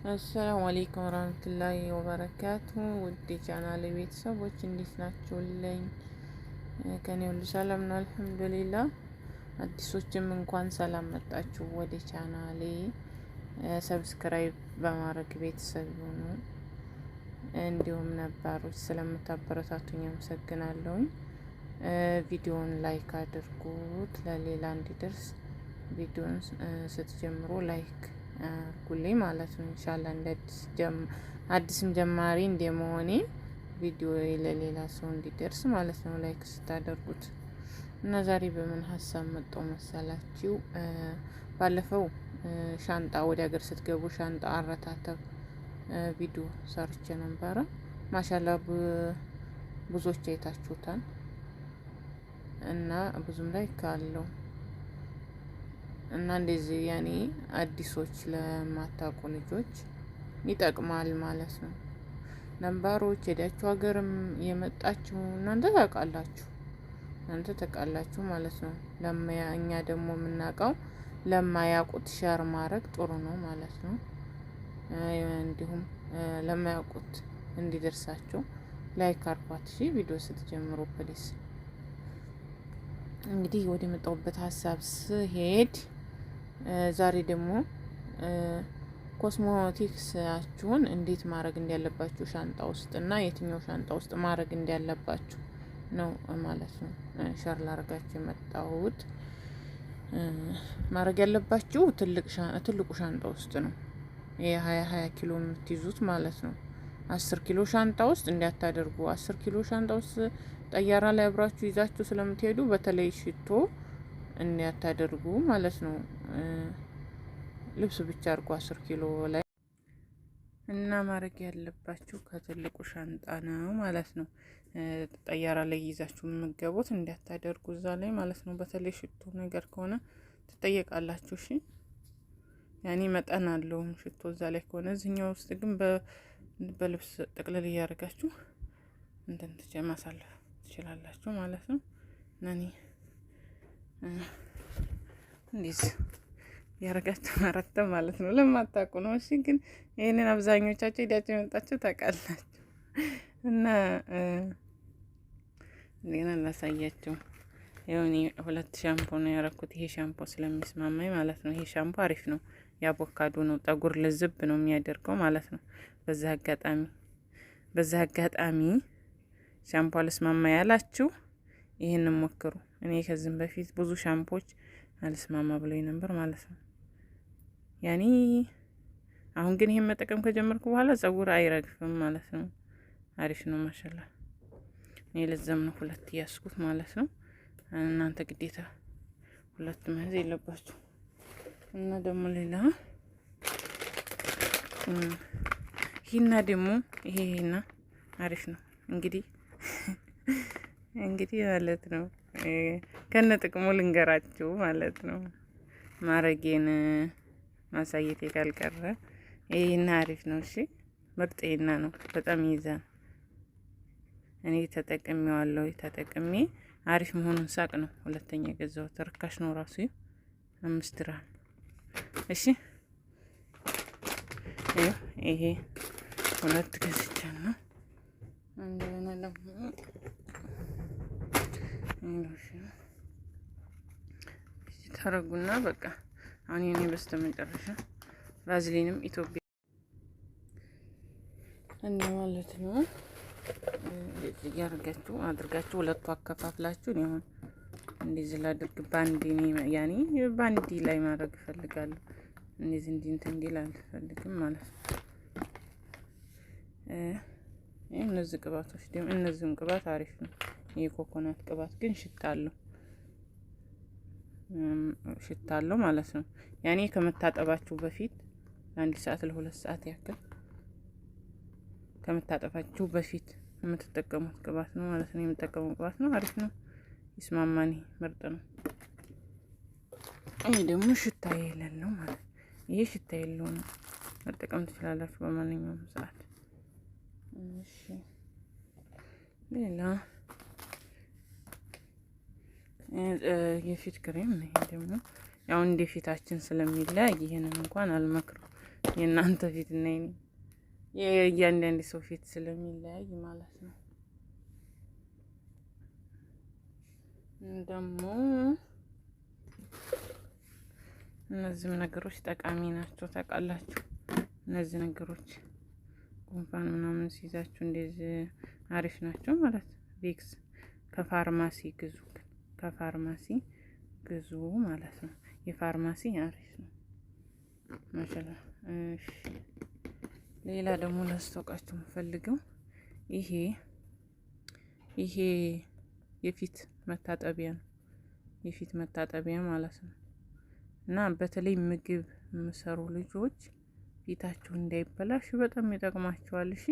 አሰላሙ አለይኩም ወራህመቱላሂ ወበረካቱ። ውድ ቻናሌ ቤተሰቦች እንዴት ናችሁልኝ? ከኔ ሁሉ ሰላም ነው አልሐምዱሊላህ። አዲሶችም እንኳን ሰላም መጣችሁ ወደ ቻናሌ። ሰብስክራይብ በማድረግ ቤተሰብ ይሁኑ። እንዲሁም ነባሮች ስለምታበረታቱኝ አመሰግናለሁኝ። ቪዲዮውን ላይክ አድርጉት ለሌላ እንዲደርስ። ቪዲዮውን ስትጀምሩ ላይክ አድርጉልኝ ማለት ነው። ኢንሻአላህ እንደ አዲስም ጀማሪ እንደመሆኔ ቪዲዮ ለሌላ ሰው እንዲደርስ ማለት ነው ላይክ ስታደርጉት። እና ዛሬ በምን ሀሳብ መጣው መሰላችሁ? ባለፈው ሻንጣ ወደ ሀገር ስትገቡ ሻንጣ አረታተብ ቪዲዮ ሰርቼ ነበረ። ማሻአላህ ብዙዎች አይታችሁታል እና ብዙም ላይክ አለው። እና እንደዚህ ያኔ አዲሶች ለማታውቁ ልጆች ይጠቅማል ማለት ነው። ነባሮች ሄዳችሁ ሀገርም የመጣችሁ እናንተ ታውቃላችሁ ማለት ነው። እኛ ደግሞ የምናውቀው ለማያውቁት ሸር ማድረግ ጥሩ ነው ማለት ነው። እንዲሁም ለማያውቁት እንዲደርሳቸው ላይክ አርጓት። እሺ ቪዲዮ ስትጀምሩ ፕሊስ። እንግዲህ ወደ መጣሁበት ሀሳብ ስሄድ ዛሬ ደግሞ ኮስሞቲክሳችሁን እንዴት ማድረግ እንዳለባችሁ ሻንጣ ውስጥ እና የትኛው ሻንጣ ውስጥ ማድረግ እንዳለባችሁ ነው ማለት ነው ሸር ላደርጋችሁ የመጣሁት። ማድረግ ያለባችሁ ትልቁ ሻንጣ ውስጥ ነው። የ20 ኪሎ የምትይዙት ማለት ነው። 10 ኪሎ ሻንጣ ውስጥ እንዲያታደርጉ። 10 ኪሎ ሻንጣ ውስጥ ጠያራ ላይ አብራችሁ ይዛችሁ ስለምትሄዱ በተለይ ሽቶ እንዲያታደርጉ ማለት ነው። ልብስ ብቻ አድርጎ 10 ኪሎ ላይ እና ማድረግ ያለባችሁ ከትልቁ ሻንጣ ነው ማለት ነው። ጠያራ ላይ ይዛችሁ የምትገቡት እንዲያታደርጉ እዛ ላይ ማለት ነው። በተለይ ሽቶ ነገር ከሆነ ትጠየቃላችሁ። እሺ ያኔ መጠን አለው ሽቶ እዛ ላይ ከሆነ። እዚህኛው ውስጥ ግን በልብስ ጠቅልል እያደረጋችሁ እንትን ማሳለፍ ትችላላችሁ ማለት ነው። ነኒ እንዲስ ያረጋችሁ ማረተም ማለት ነው። ለማታውቁ ነው። እሺ ግን ይሄንን አብዛኞቻችሁ ሄዳችሁ የመጣችሁ ታውቃላችሁ። እና ሌላ ላሳያችሁ። ይሄኔ 2 ሻምፖ ነው ያረኩት። ይሄ ሻምፖ ስለሚስማማኝ ማለት ነው። ይሄ ሻምፖ አሪፍ ነው። የአቮካዶ ነው። ጠጉር ልዝብ ነው የሚያደርገው ማለት ነው። በዛ አጋጣሚ ሻምፖ አልስማማ ያላችሁ ይሄንን ሞክሩ። እኔ ከዚህም በፊት ብዙ ሻምፖች አልስማማ ብሎኝ ነበር ማለት ነው። ያኔ አሁን ግን ይሄን መጠቀም ከጀመርኩ በኋላ ፀጉር አይረግፍም ማለት ነው። አሪፍ ነው ማሻአላ። እኔ ለዛም ነው 2 ያስኩት ማለት ነው። እናንተ ግዴታ 2 መያዝ የለባችሁ። እና ደግሞ ሌላ ሂና ደግሞ ይሄና አሪፍ ነው እንግዲህ ማለት ነው። ከነ ጥቅሙ ልንገራችሁ ማለት ነው። ማረጌን ማሳየት ካልቀረ ይሄና አሪፍ ነው። እሺ ምርጥ ሂና ነው። በጣም ይይዛል። እኔ ተጠቅሜ አሪፍ መሆኑን ሳቅ ነው ሁለተኛ ገዛሁት። ርካሽ ነው ራሱ 5 ድርሃም። እሺ ይሄ 2 ገዝቻለሁ። እንደገና ደግሞ ታረጉና በቃ አሁን የኔ በስተመጨረሻ ቫዝሊንም ኢትዮጵያ እና ማለት ነው። ያርጋችሁ አድርጋችሁ 2 አከፋፍላችሁ ነው እንደዚህ ላድርግ። ባንዲ ላይ ማድረግ እፈልጋለሁ። እንደዚህ እንትን እንዲል አልፈልግም ማለት ነው። እነዚህ ቅባቶች ደግሞ እነዚህም ቅባት አሪፍ ነው። የኮኮናት ቅባት ግን ሽታ አለው ማለት ነው። ያኔ ከመታጠባችሁ በፊት ለ1 ሰዓት ለ2 ሰዓት ያክል ከመታጠባችሁ በፊት የምትጠቀሙት ቅባት ነው ማለት ነው። የምትጠቀሙት ቅባት ነው። አሪፍ ነው። ይስማማኒ ምርጥ ነው። ይሄ ደግሞ ሽታ የሌለው ማለት ይሄ ሽታ የሌለው ነው። መጠቀም ትችላላችሁ በማንኛውም ሰዓት። እሺ ሌላ የፊት ክሬም ነው። ይሄ ደግሞ ያው እንደ ፊታችን ስለሚለያይ ይሄንን እንኳን አልመክረው። የእናንተ ፊት እና የእያንዳንድ ሰው ፊት ስለሚለያይ ማለት ነው። ደግሞ እነዚህም ነገሮች ጠቃሚ ናቸው ታውቃላችሁ። እነዚህ ነገሮች ጉንፋን ምናምን ሲይዛችሁ እንደዚህ አሪፍ ናቸው ማለት ነው። ቪክስ ከፋርማሲ ግዙ፣ ከፋርማሲ ግዙ ማለት ነው። የፋርማሲ አሪፍ ነው ማሻላ። እሺ ሌላ ደግሞ ላስታውቃችሁ የምፈልገው ይሄ የፊት መታጠቢያ ነው። የፊት መታጠቢያ ማለት ነው። እና በተለይ ምግብ የምሰሩ ልጆች ፊታችሁ እንዳይበላሽ በጣም ይጠቅማችኋል። እሺ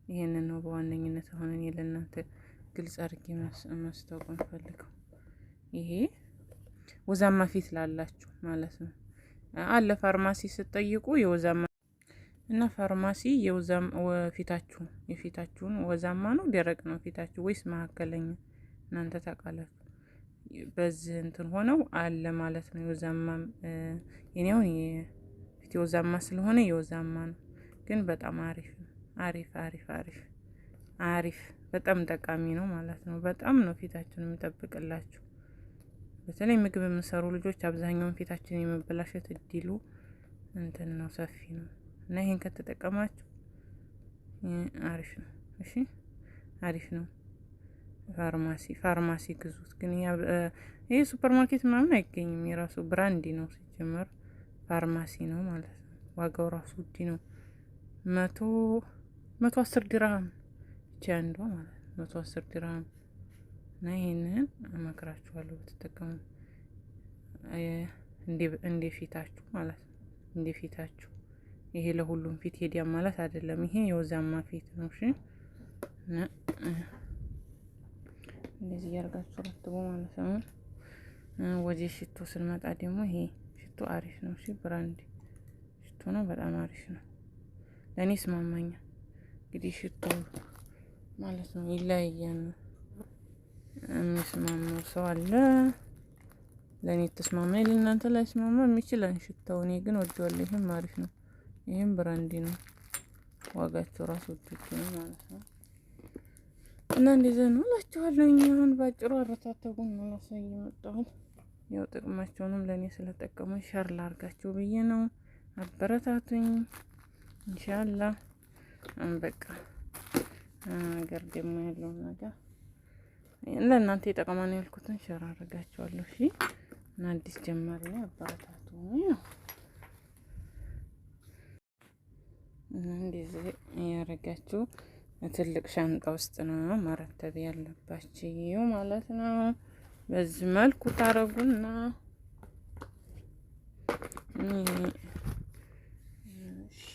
ይሄንን ነው በዋነኝነት አሁን እኔ ለእናንተ ግልጽ አድርጌ ማስታወቅ የምፈልገው። ይሄ ወዛማ ፊት ላላችሁ ማለት ነው አለ ፋርማሲ ስትጠይቁ የወዛማ እና ፋርማሲ የፊታችሁን ወዛማ ነው ደረቅ ነው ፊታችሁ ወይስ መካከለኛ እናንተ ታውቃላችሁ። በዚህ እንትን ሆነው አለ ማለት ነው። የወዛማ የኔው ፊት የወዛማ ስለሆነ የወዛማ ነው፣ ግን በጣም አሪፍ ነው። አሪፍ በጣም ጠቃሚ ነው ማለት ነው። በጣም ነው ፊታችሁን የሚጠብቅላችሁ። በተለይ ምግብ የምሰሩ ልጆች አብዛኛውን ፊታችን የመበላሸት እድሉ እንትን ነው ሰፊ ነው እና ይሄን ከተጠቀማችሁ አሪፍ ነው። እሺ አሪፍ ነው። ፋርማሲ ግዙት። ግን ይሄ ሱፐር ማርኬት ምናምን አይገኝም። የራሱ ብራንዲ ነው ሲጀመር ፋርማሲ ነው ማለት ነው። ዋጋው ራሱ ውድ ነው። 110 ድርሃም ብቻ አንዷ ማለት ነው። 110 ድርሃም እና ይሄንን እመክራችኋለሁ ብትጠቀሙ እንደ ፊታችሁ ማለት ነው። እንደ ፊታችሁ ይሄ ለሁሉም ፊት ሄዲያ ማለት አይደለም። ይሄ የወዛማ ፊት ነው። እሺ እንደዚህ ያርጋችሁ ረትቡ ማለት ነው። ወደ ሽቶ ስንመጣ ደግሞ ይሄ ሽቶ አሪፍ ነው። እሺ ብራንድ ሽቶ ነው፣ በጣም አሪፍ ነው። ለኔ ስማማኛል። እንግዲህ ሽቶ ማለት ነው ይለያያል። የሚስማማው ሰው አለ። ለኔ ተስማማኝ፣ ለእናንተ ላይ ስማማ የሚችለን ሽታው። እኔ ግን ወደዋለሁ። ይሄም አሪፍ ነው። ይሄም ብራንዲ ነው። ዋጋቸው ራሱ ውድ ነው ማለት ነው። እና እንደዛ ነው እላችኋለሁ። አሁን ባጭሩ አረታተቡን ነው ላሳይ የመጣሁት። ያው ጥቅማቸውንም ለኔ ስለጠቀሙኝ ሸር ላርጋችሁ ብዬ ነው። አበረታቱኝ ኢንሻአላህ። በቃ ነገር ደግሞ ያለው ነገር ለእናንተ ይጠቅማል ያልኩትን ሸር አድርጋችኋለሁ። እሺ እና አዲስ ጀማሪ አበረታቱኝ። እንደዚህ ያረጋችሁ ትልቅ ሻንጣ ውስጥ ነው ማረተብ ያለባችሁ ማለት ነው። በዚህ መልኩ ታረጉና እሺ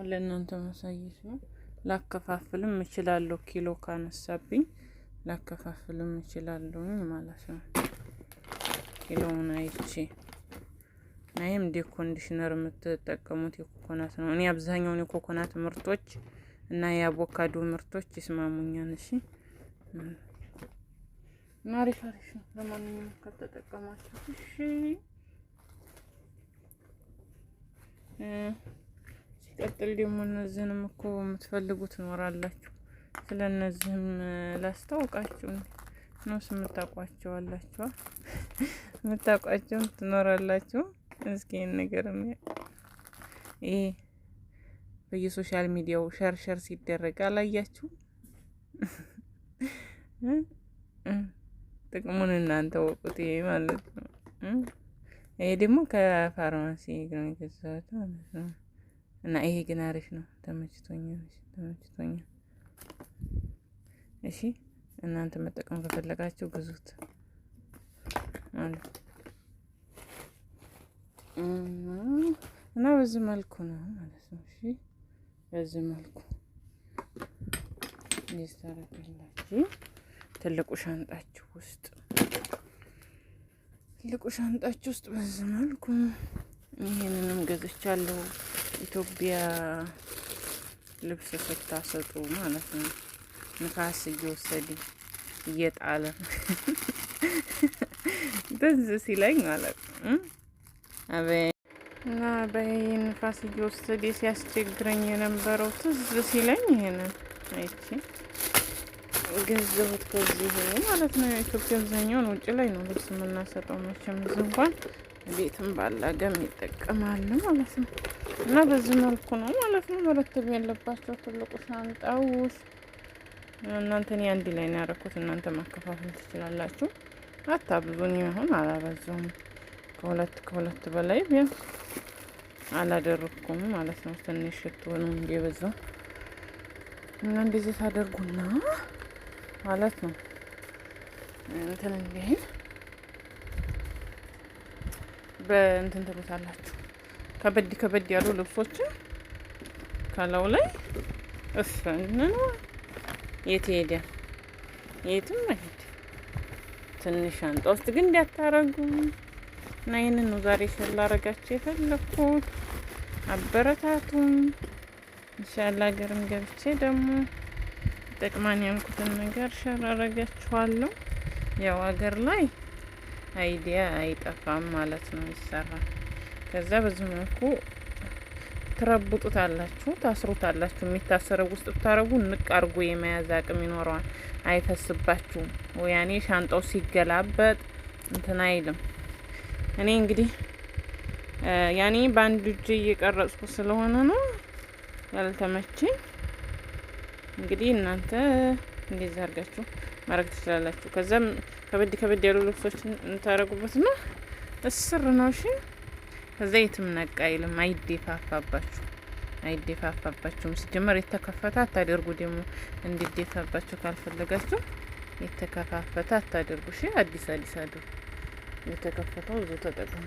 ለእናንተ ማሳየት ነው። ላከፋፍልም እችላለሁ። ኪሎ ካነሳብኝ ላከፋፍልም እችላለሁ ማለት ነው። ኪሎውን አይቼ ናይም ኮንዲሽነር የምትጠቀሙት የኮኮናት ነው። እኔ አብዛኛውን የኮኮናት ምርቶች እና የአቮካዶ ምርቶች ይስማሙኛል። እሺ አሪፍ ነው። ለማንኛውም ከተጠቀማችሁ እሺ። ሲቀጥል ደግሞ እነዚህንም እኮ የምትፈልጉት ትኖራላችሁ። ስለነዚህም ላስታውቃችሁ ነው። የምታውቋቸው አላችሁ፣ የምታውቋቸውም ትኖራላችሁ። እስኪ ነገር ይሄ በየሶሻል ሚዲያው ሸር ሲደረግ አላያችሁ? ጥቅሙን እናንተ ወቁት። ይሄ ማለት ነው። ይሄ ደግሞ ከፋርማሲ ነው የገዛሁት ማለት ነው። እና ይሄ ግን አሪፍ ነው። ተመችቶኛል። እሺ እናንተ መጠቀም ከፈለጋችሁ ግዙት ማለት እና በዚህ መልኩ ነው ማለት ነው። እሺ በዚህ መልኩ ይስተካከላችሁ። ትልቁ ሻንጣችሁ ውስጥ በዚህ መልኩ ይሄንንም ገዝቻለሁ። ኢትዮጵያ ልብስ ስታሰጡ ማለት ነው። ንፋስ እየወሰደ እየጣለ ትዝ ሲለኝ ማለት ነው። አበይ እና በንፋስ እየወሰደ ሲያስቸግረኝ የነበረው ትዝ ሲለኝ ይሄንን አይቼ ገዛሁት። ከዚህ ማለት ነው ኢትዮጵያ አብዛኛውን ውጭ ላይ ነው ልብስ የምናሰጠው። መቼም እዚህ እንኳን ቤትም ባላገም ይጠቀማሉ ማለት ነው። እና በዚህ መልኩ ነው ማለት ነው መረተብ ያለባቸው። ትልቁ ሻንጣ ውስጥ እናንተን አንድ ላይ ነው ያደረኩት። እናንተ ማከፋፈል ትችላላችሁ። አታብዙኝ። አሁን አላበዛውም። ከሁለት በላይ ቢያንስ አላደረኩም ማለት ነው። ትንሽ ሽቶ ነው እንደበዛው እና እንደዚህ ታደርጉና ማለት ነው እንትን እንዲህ በእንትን ትሉታላችሁ። ከበድ ያሉ ልብሶችን ከላው ላይ ነው። የት ሄደ? የትም አይሄድ። ትንሽ ሻንጣ ውስጥ ግን እንዲያታረጉ እና ይህንን ነው ዛሬ ሸላ አረጋችሁ የፈለኩት። አበረታቱም። ኢንሻአላህ ሀገርም ገብቼ ደግሞ ጠቅማን ያልኩትን ነገር ሸር አረጋችኋለሁ። ያው ሀገር ላይ አይዲያ አይጠፋም ማለት ነው፣ ይሰራል። ከዛ በዚህ መልኩ ትረብጡታላችሁ፣ ታስሩታላችሁ። የሚታሰረው ውስጥ ብታረጉ ንቅ አርጎ የመያዝ አቅም ይኖረዋል፣ አይፈስባችሁም። ያኔ ሻንጣው ሲገላበጥ እንትን አይልም። እኔ እንግዲህ ያኔ በአንድ እጅ እየቀረጽኩ ስለሆነ ነው ያልተመቸኝ። እንግዲህ እናንተ እንደዚህ አድርጋችሁ ማድረግ ትችላላችሁ። ከዛም ከበድ ያሉ ልብሶችን እንታረጉበት ነው። እስር ነው። እሺ ከዛ የትም ነቃ አይልም። አይደፋፋባችሁም። ሲጀመር የተከፈተ አታደርጉ። ደግሞ እንዲደፋባችሁ ካልፈለጋችሁ የተከፋፈተ አታደርጉ። እሺ አዲስ አድርጉ። የተከፈተው ብዙ ተጠቅሙ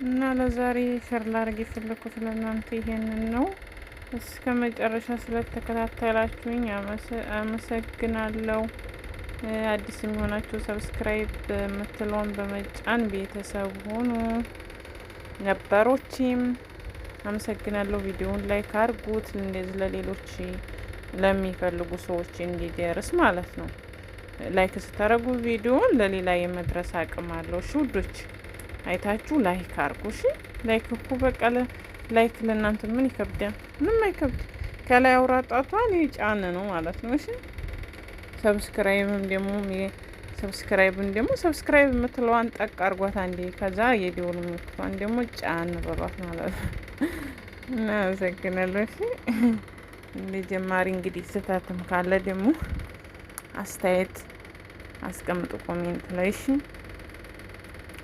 እና ለዛሬ ሸር ላድርግ የፈለኩት ለእናንተ ይሄንን ነው። እስከ መጨረሻ ስለተከታተላችሁኝ አመሰግናለሁ። አዲስ የሚሆናችሁ ሰብስክራይብ የምትለውን በመጫን ቤተሰብ ሆኑ። ነባሮችም አመሰግናለሁ። ቪዲዮውን ላይክ አድርጉት፣ እንደዚህ ለሌሎች ለሚፈልጉ ሰዎች እንዲደርስ ማለት ነው። ላይክ ስታረጉ ቪዲዮውን ለሌላ የመድረስ አቅም አለው። እሺ ውዶች አይታችሁ ላይክ አድርጉ። እሺ ላይክ እኮ በቃ ላይክ ለእናንተ ምን ይከብዳል? ምንም አይከብድ። ከላይ አውራጣቷን የጫነ ነው ማለት ነው። እሺ ሰብስክራይብም ደግሞ ሰብስክራይብ የምትለዋን ጠቅ አርጓት አንዴ። ከዛ የደወል ምልክቷን ደግሞ ጫን በሏት ማለት ነው። እና አመሰግናለሁ። እሺ እንደ ጀማሪ እንግዲህ ስህተትም ካለ ደግሞ አስተያየት አስቀምጡ ኮሜንት ላይ። እሺ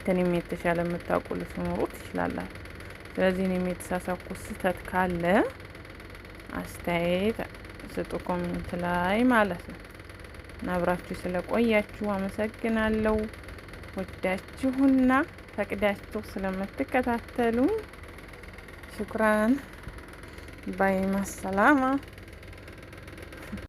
ከኔም የተሻለ የምታውቁ ልትኖሩ ትችላላችሁ። ስለዚህ እኔም የተሳሳትኩት ስህተት ካለ አስተያየት ስጡ ኮሜንት ላይ ማለት ነው። እና አብራችሁ ስለቆያችሁ አመሰግናለሁ። ወዳችሁና ፈቅዳችሁ ስለምትከታተሉ ሽኩራን ባይ። ማሰላማ